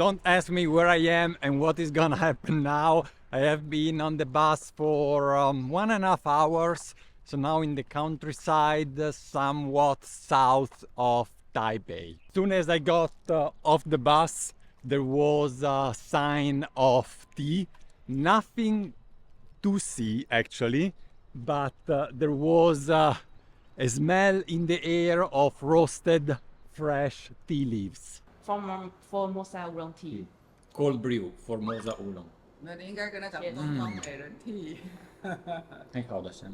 don't ask me where I am and what is gonna happen now. I have been on the bus for 1.5 hours, so now in the countryside, somewhat south of Taipei. As soon as I got off the bus, there was a sign of tea. Nothing to see actually, but there was a smell in the air of roasted fresh tea leaves. Formosa Oolong tea. Cold brew Formosa Oolong. 那你应该跟他讲东方美人替。太好了，香。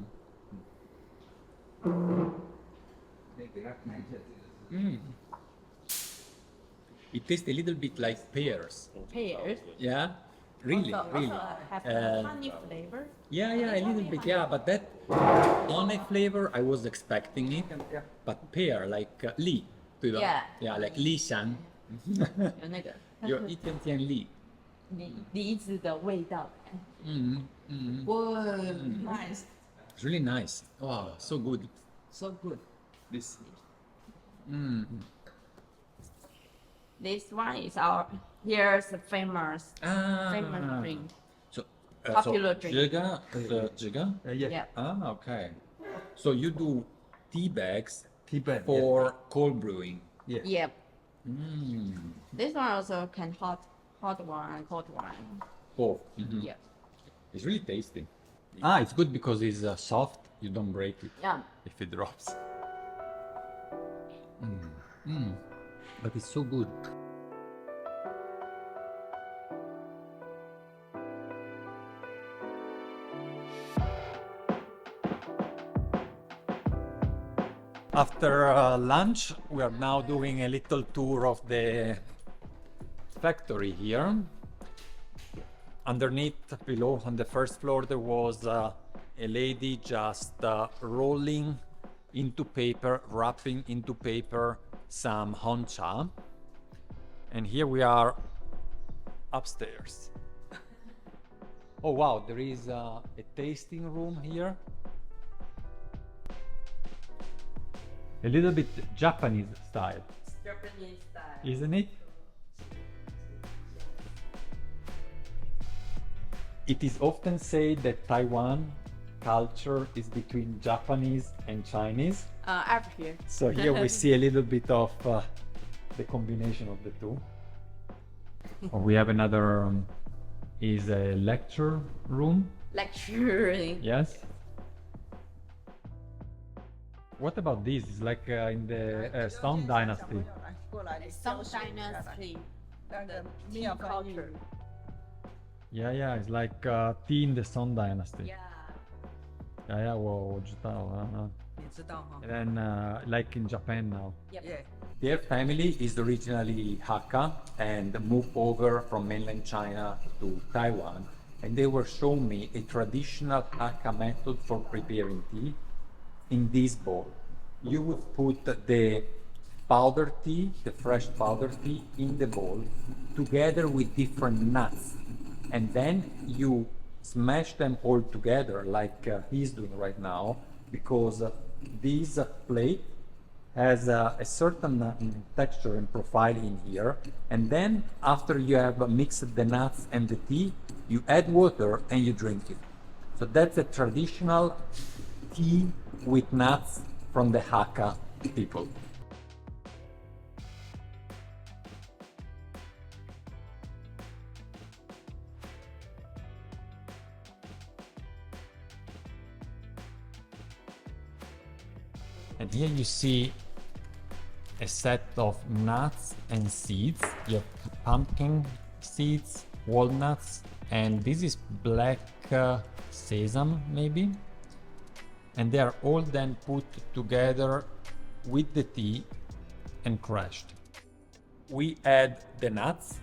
It tastes a little bit like pears. Pears. Yeah, really, really. Have a honey flavor. Yeah, a little bit. Yeah, but that honey flavor, I was expecting it. But pear, like 梨，对吧？ Yeah. Like 梨香。有那个有一点点梨。梨子的味道。哇，nice， It's really nice. Wow, so good. so good. This. This one is our here's the famous drink. So, Popular drink. 这个 Yeah. Okay. So you do tea bags Tea bag, for cold brewing. Yep. This one also can hot one, cold one. Both. Yep. It's really tasty. It's good because it's soft. You don't break it Yeah. if it drops. But it's so good. After lunch, we are now doing a little tour of the factory here. Underneath, below, on the first floor, there was a lady just rolling into paper, wrapping into paper some honcha. And here we are upstairs. Oh wow, there is a tasting room here. A little bit Japanese style, Japanese style. isn't it? It is often said that Taiwan culture is between Japanese and Chinese. Over here. So here we see a little bit of the combination of the two. We have another is a lecture room. Lecturing. Yes. What about this? It's like in the Song Dynasty. 过来，你 Some 教学一下 dynasty. 那个 Tea 妙翻译 culture. Yeah, it's like tea in the Song Dynasty. Yeah. Yeah, 我知道你知道哈 And then like in Japan now. Yep. ？Yeah. Their family is originally Hakka and moved over from mainland China to Taiwan. And they were showing me a traditional Hakka method for preparing tea in this bowl. You would put the powdered tea, the fresh powdered tea, in the bowl together with different nuts. And then you smash them all together like he's doing right now, because this plate has a certain texture and profile in here. And then after you have mixed the nuts and the tea, you add water and you drink it. So that's a traditional tea with nuts from the Hakka people. And here you see a set of nuts and seeds. You have pumpkin seeds, walnuts, and this is black sesame maybe. And they are all then put together with the tea and crushed. We add the nuts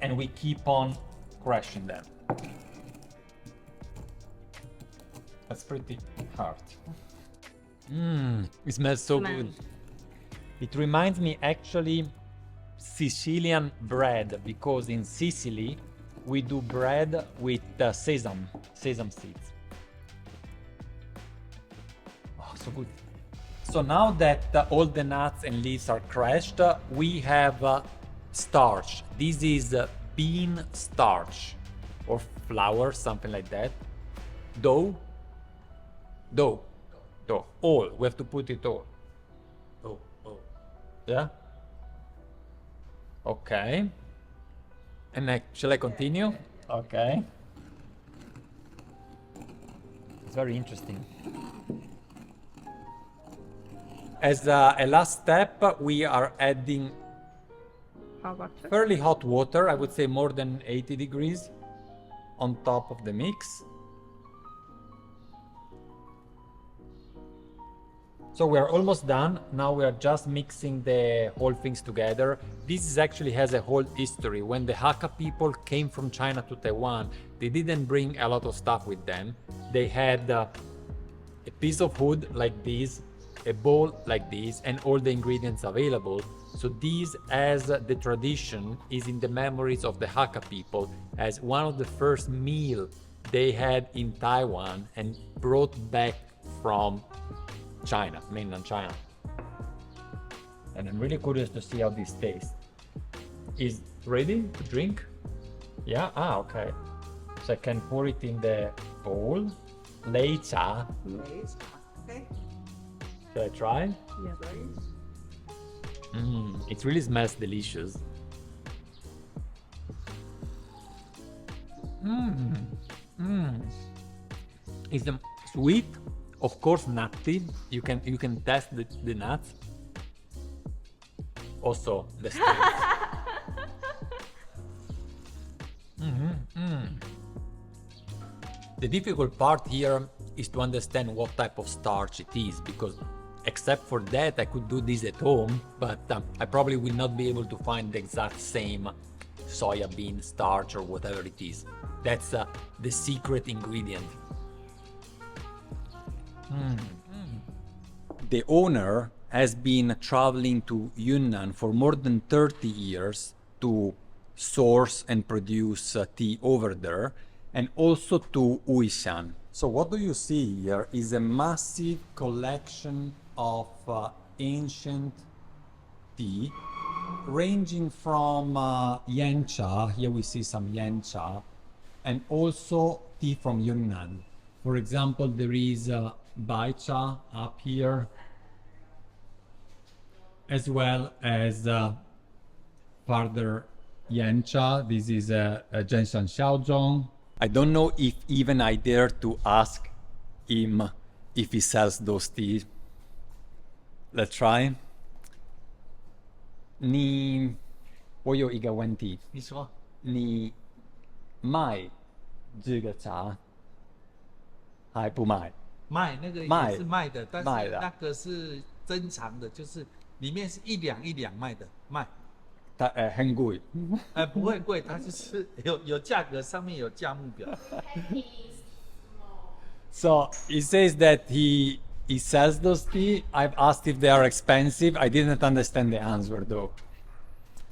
and we keep on crushing them. That's pretty hard. It smells so good. It reminds me actually Sicilian bread, because in Sicily we do bread with sesame seeds. Oh, so good. So now that all the nuts and leaves are crushed, we have starch. This is bean starch or flour, something like that. Dough. All. We have to put it all. Oh. Yeah. Okay. And shall I continue? Okay. It's very interesting. As a last step, we are adding How about you? fairly hot water, I would say more than 80 degrees, on top of the mix. So we are almost done. Now we are just mixing the whole things together. This actually has a whole history. When the Hakka people came from China to Taiwan, they didn't bring a lot of stuff with them. They had a piece of wood like this, a bowl like this, and all the ingredients available. So this, as the tradition, is in the memories of the Hakka people as one of the first meal they had in Taiwan and brought back from China, mainland China. And I'm really curious to see how this tastes. Is ready to drink? Yeah? Ah, okay. So I can pour it in the bowl. Lei cha. Okay. Should I try? Yeah. It really smells delicious. It's sweet, of course, nutty. You can test the nuts. Also the strength. The difficult part here is to understand what type of starch it is, because except for that I could do this at home, but I probably will not be able to find the exact same soya bean starch or whatever it is. That's the secret ingredient. The owner has been traveling to Yunnan for more than 30 years to source and produce tea over there, and also to Wuishan. So what do you see here is a massive collection of ancient tea, ranging from yancha, here we see some yancha, and also tea from Yunnan. For example, there is baicha up here, as well as further yancha. This is a Zhenshan Xiaozhong. I don't know if even I dare to ask him if he sells those teas. Let's try. 我有一个问题，你说你卖这个茶还不卖？卖那个卖也是卖的，但卖的是那个是珍藏的，就是里面是一两一两卖的，卖。它很贵。不会贵，它就是有价格，上面有价目表。So he says that he sells those tea. I've asked if they are expensive. I didn't understand the answer though.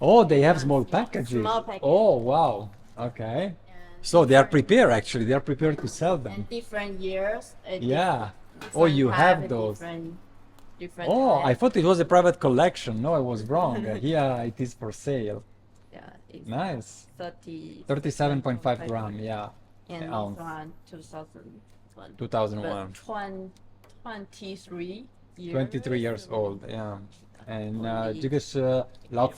Oh, they have small packages. Small package. Oh, wow. Okay. So they are prepared actually. They are prepared to sell them. And different years. Yeah. Oh, you have those. Different Oh, I type. thought it was a private collection. No, I was wrong. Here it is for sale. Yeah, it's Nice. 37.5 37.5 gram, yeah. And ounce. this one 2001. 2001. But 23 years. 23 years old, yeah. And 这个是老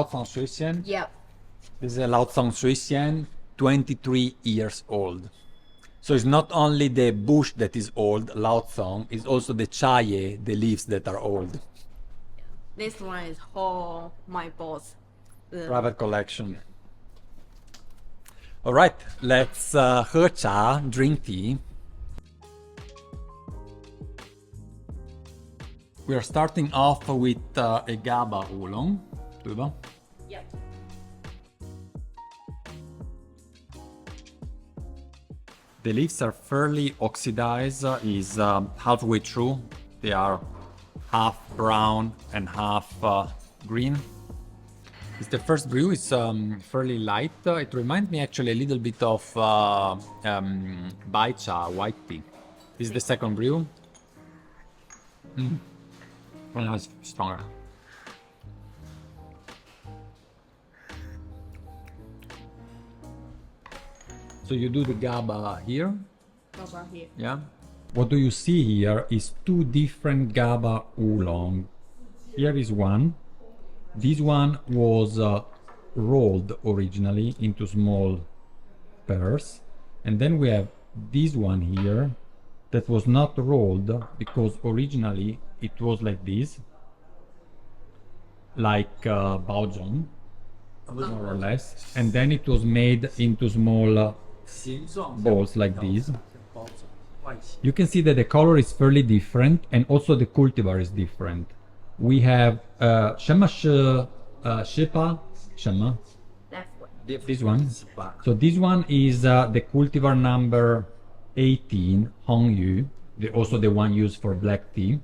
藏水仙 Yep. This is a 老藏水仙 23 years old. So it's not only the bush that is old, Lao Tsong, it's also the chaye, the leaves that are old. This one is whole my boss. Private collection. All right, let's 喝茶, drink tea. We are starting off with a GABA Oolong. 对吧? Yep. The leaves are fairly oxidized, is halfway through. They are half brown and half green. It's the first brew. It's fairly light. It reminds me actually a little bit of baicha, white tea. This is the second brew. Well, now it's stronger. So you do the GABA here. GABA here. Yeah. What do you see here is two different GABA Oolong. Here is one. This one was rolled originally into small pairs. And then we have this one here that was not rolled because originally it was like this. Like baozhong, more or less. And then it was made into small balls like this. You can see that the color is fairly different and also the cultivar is different. We have Shepa, this one. So this one is the cultivar number 18, Hongyu, also the one used for black tea.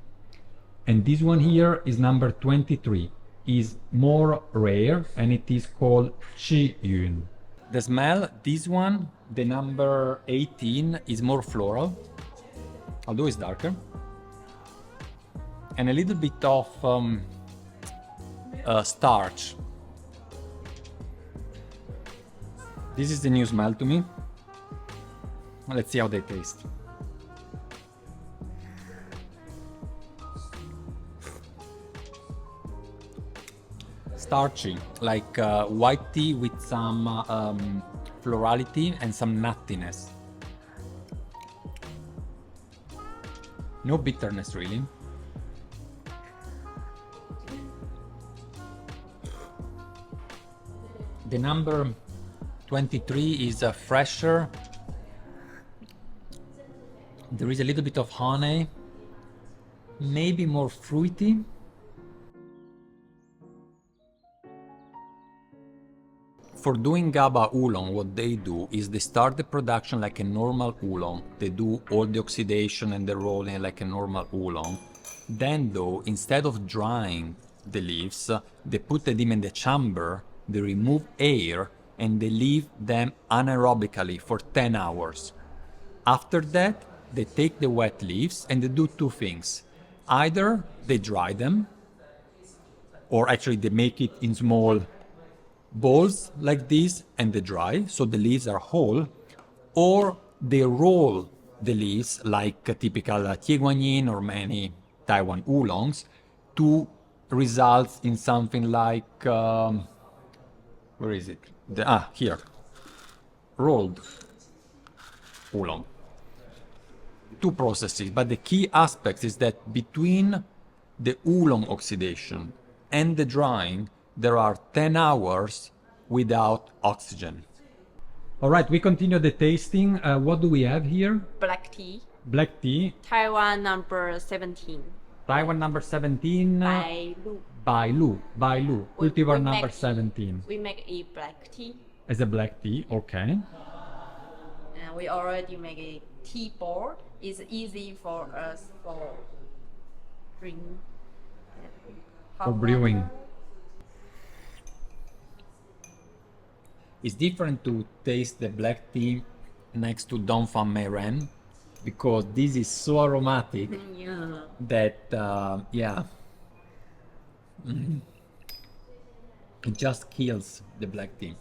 And this one here is number 23, is more rare and it is called Chi Yun. The smell, this one, the number 18, is more floral, although it's darker. And a little bit of starch. This is the new smell to me. Let's see how they taste. Starchy, like white tea with some florality and some nuttiness. No bitterness really. The number 23 is fresher. There is a little bit of honey, maybe more fruity. For doing GABA Oolong, what they do is they start the production like a normal Oolong. They do all the oxidation and the rolling like a normal Oolong. Then though, instead of drying the leaves, they put them in the chamber, they remove air, and they leave them anaerobically for 10 hours. After that, they take the wet leaves and they do two things. Either they dry them, or actually they make it in small balls like this and they dry, so the leaves are whole, or they roll the leaves like a typical Taiwanese or many Taiwan Oolongs to result in something like, where is it? Here, rolled Oolong. Two processes, but the key aspect is that between the Oolong oxidation and the drying, there are 10 hours without oxygen. All right, we continue the tasting. What do we have here? Black tea. Black tea. Taiwan number 17. Taiwan number 17. By Lu. By Lu. Cultivar number 17. We make a black tea. As a black tea, okay. And we already make a tea board. It's easy for us for brewing. For brewing. It's different to taste the black tea next to Fang Mei Ren because this is so aromatic that, it just kills the black tea.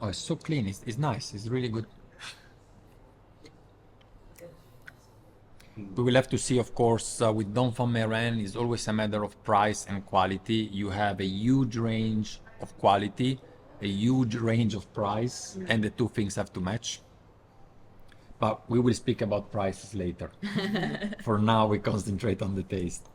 Oh, it's so clean. It's nice. It's really good. We will have to see, of course, with Fang Mei Ren, it's always a matter of price and quality. You have a huge range of quality, a huge range of price, and the two things have to match. But we will speak about prices later. For now, we concentrate on the taste.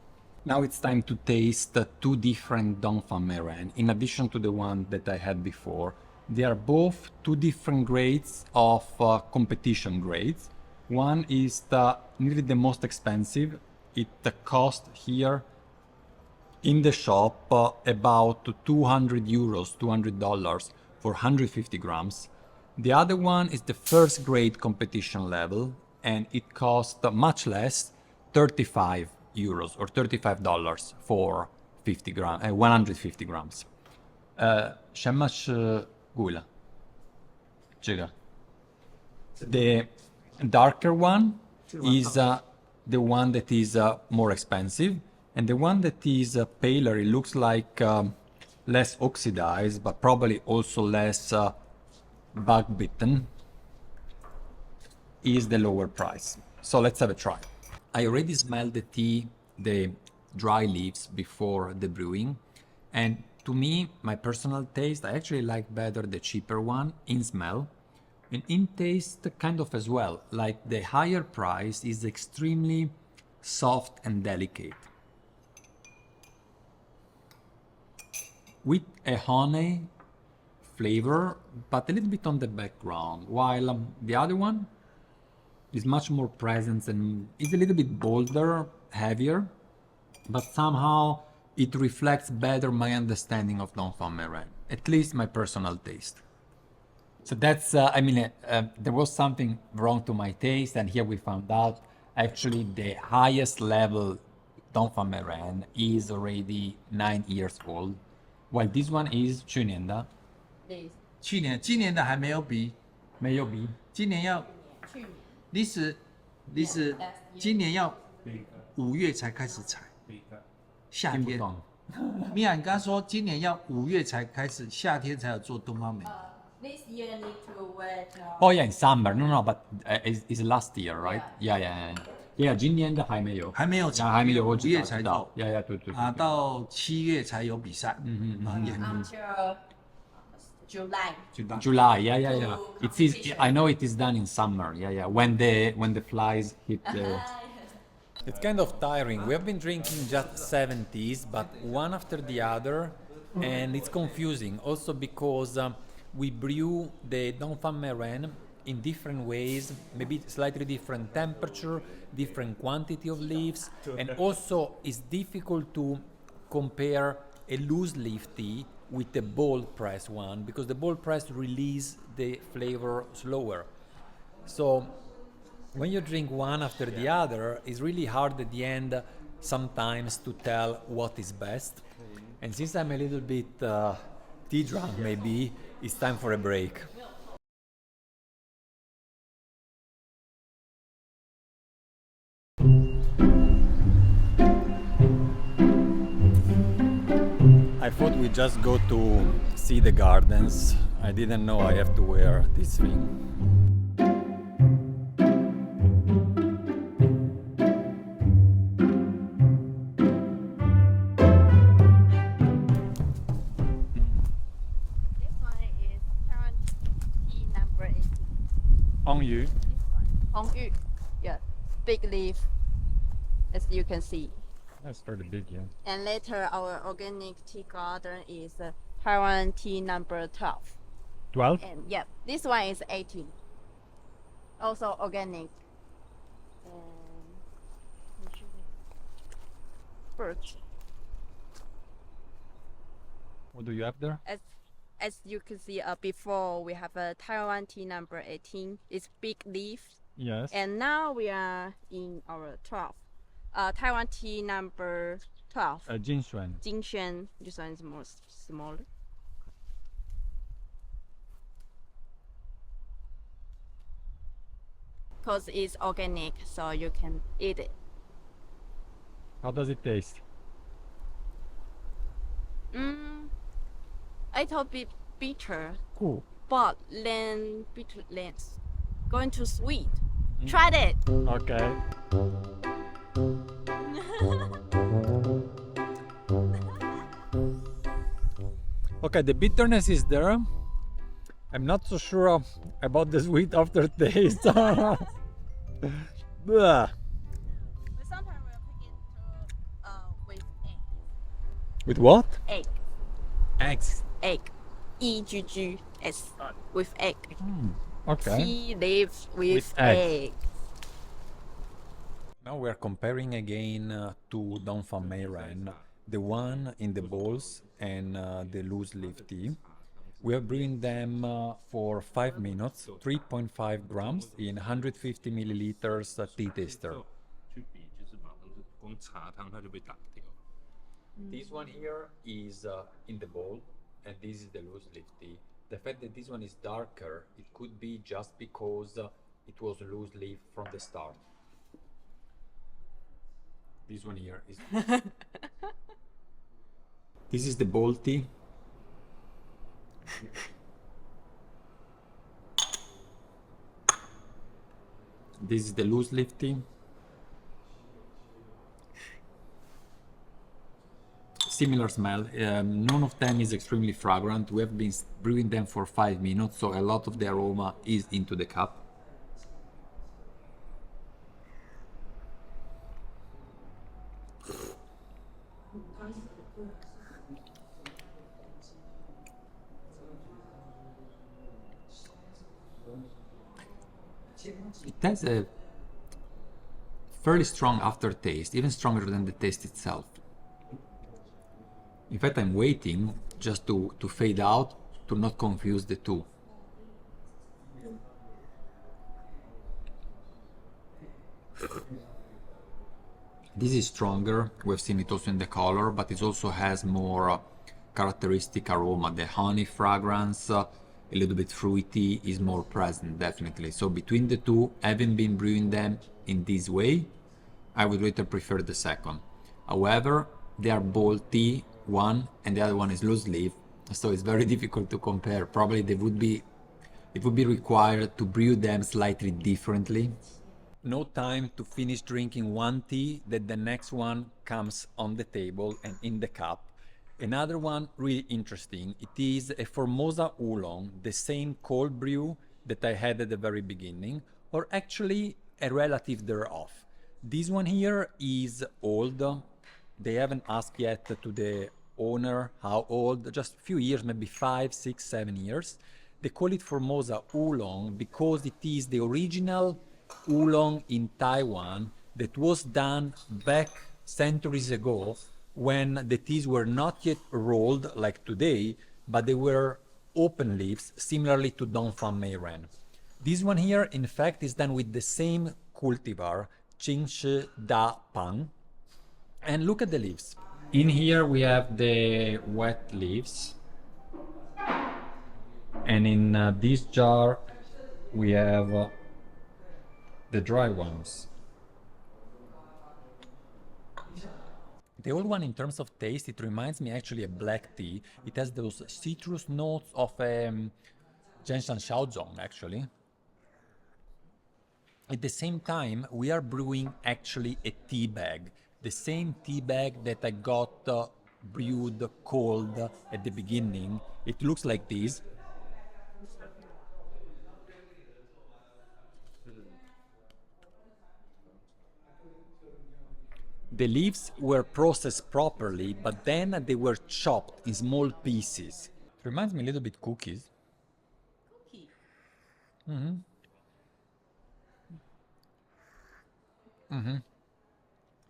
Now it's time to taste two different Fang Mei Ren, in addition to the one that I had before. They are both two different grades of competition grades. One is nearly the most expensive. It cost here in the shop about 200 euros, $200 for 150 grams. The other one is the first grade competition level and it cost much less, 35 euros or $35 for 150 grams. 什么是贵了？这个。The darker one is the one that is more expensive, and the one that is paler, it looks like less oxidized, but probably also less bug bitten, is the lower price. So let's have a try. I already smelled the tea, the dry leaves before the brewing, and to me, my personal taste, I actually like better the cheaper one in smell. And in taste, kind of as well, like the higher price is extremely soft and delicate. With a honey flavor, but a little bit on the background, while the other one is much more present and is a little bit bolder, heavier, but somehow it reflects better my understanding of Fang Mei Ren, at least my personal taste. So that's, there was something wrong to my taste, and here we found out actually the highest level Fang Mei Ren is already 9 years old, while this one is 去年的 This 今年的还没有比，没有比今年要去年历史今年要5月才开始采，夏天。听不懂。米娅，你刚刚说今年要5月才开始，夏天才有做东方美。This year need to wait. Oh yeah, in summer. No, but it's last year, right? Yeah, yeah, yeah. Yeah, 今年的还没有，还没有采，还没有，我5月才知道做。Yeah, yeah, 对对。到7月才有比赛。Until July. July, yeah, yeah, yeah. To It is. competition. I know it is done in summer. Yeah, yeah. When the flies hit the. It's kind of tiring. We have been drinking just 70s, but one after the other, and it's confusing. Also because we brew the Fang Mei Ren in different ways, maybe slightly different temperature, different quantity of leaves, and also it's difficult to compare a loose leaf tea with the bold press one because the bold press release the flavor slower. So when you drink one after the other, it's really hard at the end sometimes to tell what is best. And since I'm a little bit tea drunk, maybe it's time for a break. I thought we just go to see the gardens. I didn't know I have to wear this thing. This one is Taiwan tea number 18. Hongyu. This one, Hongyu. Yeah, big leaf, as you can see. That's pretty big, yeah. And later, our organic tea garden is Taiwan tea number 12. 12? And yeah, this one is 18. Also organic. And birch. What do you have there? As you can see, before we have a Taiwan tea number 18. It's big leaf. Yes. And now we are in our 12. Taiwan tea number 12. Jinshuan. Jingxuan. This one is more smaller. Because it's organic, so you can eat it. How does it taste? A little bit bitter, Cool. but then bitter less. Going to sweet. Try it. Okay. Okay, the bitterness is there. I'm not so sure about the sweet aftertaste. Blah. But sometimes we'll pick it with egg. With what? Egg. Eggs. Egg. EGGS. With egg. Okay. Tea leaves with egg. egg. Now we're comparing again to Fang Mei Ren, the one in the bowls and the loose leaf tea. We are brewing them for 5 minutes, 3.5 grams in 150 milliliters tea taster. 去比就是马上就光茶汤它就被打掉。This one here is in the bowl, and this is the loose leaf tea. The fact that this one is darker, it could be just because it was loose leaf from the start. This one here is. This is the bold tea. This is the loose leaf tea. Similar smell. None of them is extremely fragrant. We have been brewing them for 5 minutes, so a lot of the aroma is into the cup. It has a fairly strong aftertaste, even stronger than the taste itself. In fact, I'm waiting just to fade out, to not confuse the two. This is stronger, we've seen it also in the color, but it also has more characteristic aroma. The honey fragrance, a little bit fruity, is more present, definitely. So between the two, having been brewing them in this way, I would later prefer the second. However, they are bold tea, one, and the other one is loose leaf, so it's very difficult to compare. Probably it would be required to brew them slightly differently. No time to finish drinking one tea that the next one comes on the table and in the cup. Another one really interesting, it is a Formosa Oolong, the same cold brew that I had at the very beginning, or actually a relative thereof. This one here is old. They haven't asked yet to the owner how old, just a few years, maybe 5, 6, 7 years. They call it Formosa Oolong because it is the original oolong in Taiwan that was done back centuries ago when the teas were not yet rolled like today, but they were open leaves, similarly to Fang Mei Ren. This one here, in fact, is done with the same cultivar, Qingshi Da Pang. And look at the leaves. In here we have the wet leaves, and in this jar we have the dry ones. The old one, in terms of taste, it reminds me actually of black tea. It has those citrus notes of Zhengshan Xiaozhong, actually. At the same time, we are brewing actually a tea bag. The same tea bag that I got brewed cold at the beginning. It looks like this. The leaves were processed properly, but then they were chopped in small pieces. It reminds me a little bit cookies. Cookie.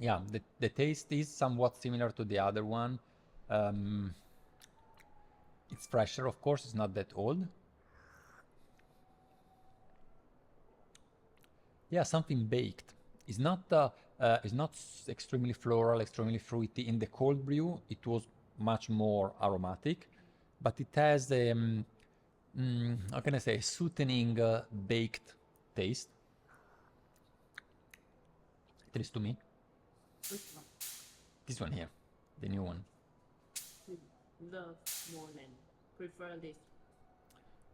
Yeah, the taste is somewhat similar to the other one. It's fresher, of course, it's not that old. Yeah, something baked. It's not extremely floral, extremely fruity. In the cold brew, it was much more aromatic, but it has a, how can I say, a soothing baked taste. At least to me. Which one? This one here, the new one. Love more than prefer this.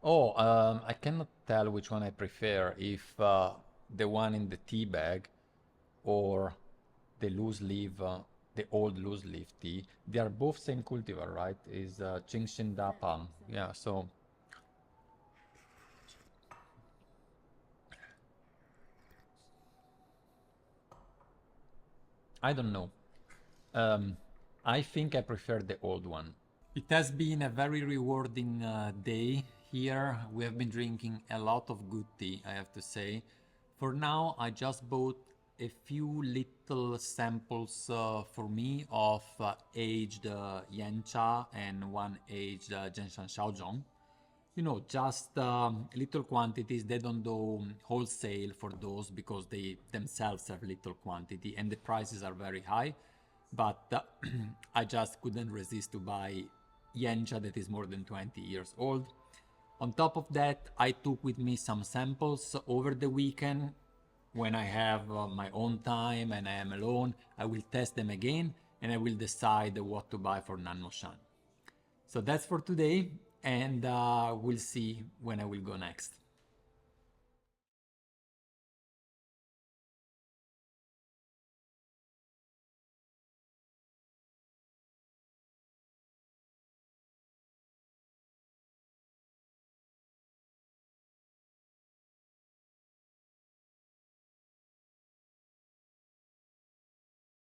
Oh, I cannot tell which one I prefer, if the one in the tea bag or the loose leaf, the old loose leaf tea. They are both same cultivar, right? Is Qingxin Da Pang. Yeah, so I don't know. I think I prefer the old one. It has been a very rewarding day here. We have been drinking a lot of good tea, I have to say. For now, I just bought a few little samples for me of aged Yancha and one aged Zhengshan Xiaozhong. You know, just little quantities. They don't do wholesale for those because they themselves have little quantity and the prices are very high. But I just couldn't resist to buy Yancha that is more than 20 years old. On top of that, I took with me some samples over the weekend. When I have my own time and I am alone, I will test them again and I will decide what to buy for nannuoshan. So that's for today, and we'll see when I will go next.